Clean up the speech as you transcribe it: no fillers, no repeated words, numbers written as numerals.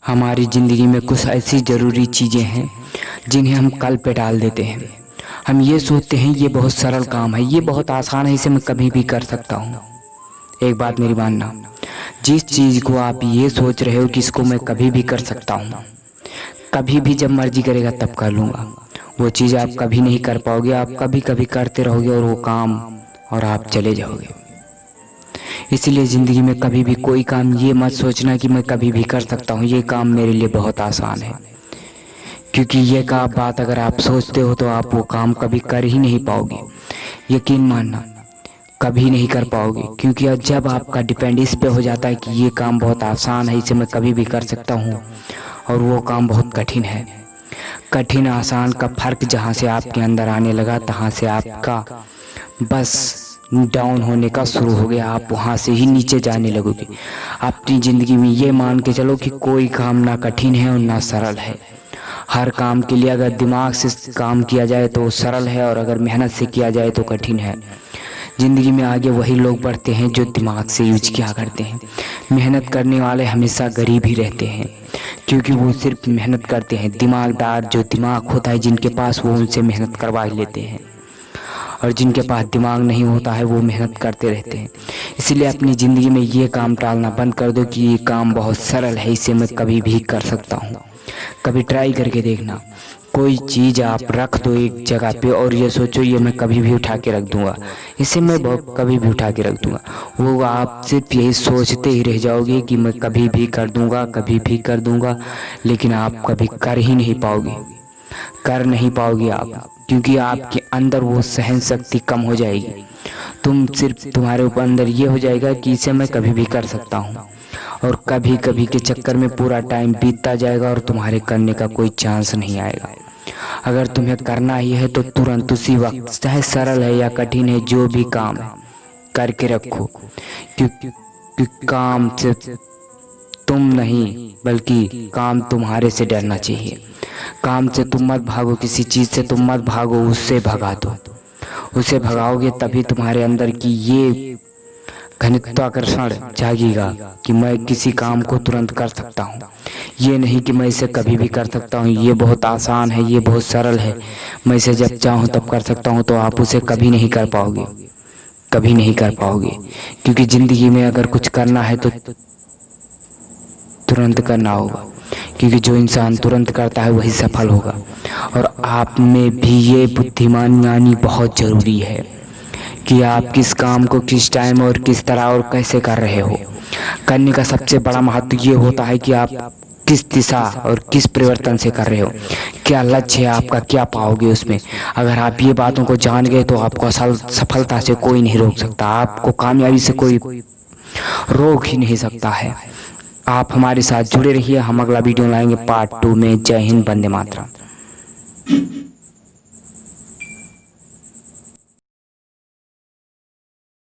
हमारी ज़िंदगी में कुछ ऐसी ज़रूरी चीज़ें हैं जिन्हें हम कल पे डाल देते हैं। हम ये सोचते हैं ये बहुत सरल काम है, ये बहुत आसान है, इसे मैं कभी भी कर सकता हूँ। एक बात मेरी मानना, जिस चीज़ को आप ये सोच रहे हो कि इसको मैं कभी भी कर सकता हूँ, कभी भी जब मर्जी करेगा तब कर लूँगा, वो चीज़ आप कभी नहीं कर पाओगे। आप कभी कभी करते रहोगे और वो काम और आप चले जाओगे। इसलिए ज़िंदगी में कभी भी कोई काम ये मत सोचना कि मैं कभी भी कर सकता हूँ, ये काम मेरे लिए बहुत आसान है। क्योंकि ये का बात अगर आप सोचते हो तो आप वो काम कभी कर ही नहीं पाओगे। यकीन मानना, कभी नहीं कर पाओगे। क्योंकि जब आपका डिपेंड इस पे हो जाता है कि ये काम बहुत आसान है, इसे मैं कभी भी कर सकता हूँ, और वो काम बहुत कठिन है। कठिन आसान का फ़र्क जहाँ से आपके अंदर आने लगा, तहाँ से आपका बस डाउन होने का शुरू हो गया। आप वहाँ से ही नीचे जाने लगोगे। अपनी ज़िंदगी में ये मान के चलो कि कोई काम ना कठिन है और ना सरल है। हर काम के लिए अगर दिमाग से काम किया जाए तो सरल है, और अगर मेहनत से किया जाए तो कठिन है। ज़िंदगी में आगे वही लोग बढ़ते हैं जो दिमाग से यूज किया करते हैं। मेहनत करने वाले हमेशा गरीब ही रहते हैं, क्योंकि वो सिर्फ मेहनत करते हैं। दिमागदार जो दिमाग होता है जिनके पास, वो उनसे मेहनत करवा ही लेते हैं, और जिनके पास दिमाग नहीं होता है वो मेहनत करते रहते हैं। इसलिए अपनी ज़िंदगी में ये काम टालना बंद कर दो कि ये काम बहुत सरल है, इसे मैं कभी भी कर सकता हूँ। कभी ट्राई करके देखना। कोई चीज़ आप रख दो एक जगह पे और ये सोचो ये मैं कभी भी उठा के रख दूंगा, इसे मैं कभी भी उठा के रख दूंगा। वो आप सिर्फ यही सोचते ही रह जाओगे कि मैं कभी भी कर दूंगा, कभी भी कर दूंगा, लेकिन आप कभी कर ही नहीं पाओगे। कर नहीं पाओगे आप, क्योंकि आपके अंदर वो सहन शक्ति कम हो जाएगी। तुम्हारे ऊपर अंदर ये हो जाएगा कि इसे मैं कभी भी कर सकता हूँ, और कभी कभी के चक्कर में पूरा टाइम बीतता जाएगा और तुम्हारे करने का कोई चांस नहीं आएगा। अगर तुम्हें करना ही है तो तुरंत उसी वक्त, चाहे सरल है या कठिन है, जो भी काम है करके रखो। क्योंकि काम से तुम नहीं, बल्कि काम तुम्हारे से डरना चाहिए। काम से तुम मत भागो, किसी चीज़ से तुम मत भागो, उससे भगा दो। उसे भगाओगे तभी तुम्हारे अंदर की ये घनित्वाकर्षण जागेगा कि मैं किसी काम को तुरंत कर सकता हूँ। ये नहीं कि मैं इसे कभी भी कर सकता हूँ, ये बहुत आसान है, ये बहुत सरल है, मैं इसे जब चाहूँ तब कर सकता हूँ, तो आप उसे कभी नहीं कर पाओगे, कभी नहीं कर पाओगे। क्योंकि ज़िंदगी में अगर कुछ करना है तो तुरंत करना होगा, क्योंकि जो इंसान तुरंत करता है वही सफल होगा। और आप में भी ये बुद्धिमानी आनी बहुत ज़रूरी है कि आप किस काम को किस टाइम और किस तरह और कैसे कर रहे हो। करने का सबसे बड़ा महत्व ये होता है कि आप किस दिशा और किस परिवर्तन से कर रहे हो, क्या लक्ष्य है आपका, क्या पाओगे उसमें। अगर आप ये बातों को जान गए तो आपको सफलता से कोई नहीं रोक सकता, आपको कामयाबी से कोई रोक ही नहीं सकता है। आप हमारे साथ जुड़े रहिए, हम अगला वीडियो लाएंगे पार्ट 2 में। जय हिंद, वंदे मातरम।